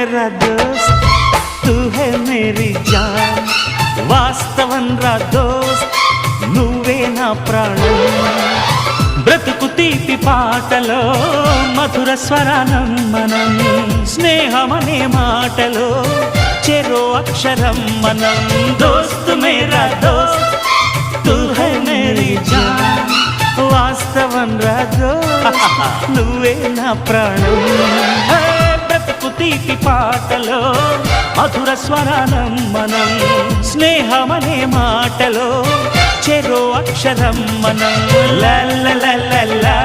मेरा दोस्त तू है मेरी जान వాస్తవం రా దోస్త్ నువ్వే నా ప్రాణం బ్రతుకు తీపి పాటలో మధుర స్వరానం మనం స్నేహమనే మాటలో చెరో అక్షరం మనం దోస్త్ మేరా దోస్త్ తూ హై మేరీ జాన్ వాస్తవం రా దోస్త్ నువ్వే నా ప్రాణం బ్రతుకు తీపి పాటలో మధుర స్వరానం మనం స్నేహమనే మాటలో చెరో అక్షరం మనం లా లా లా లా లా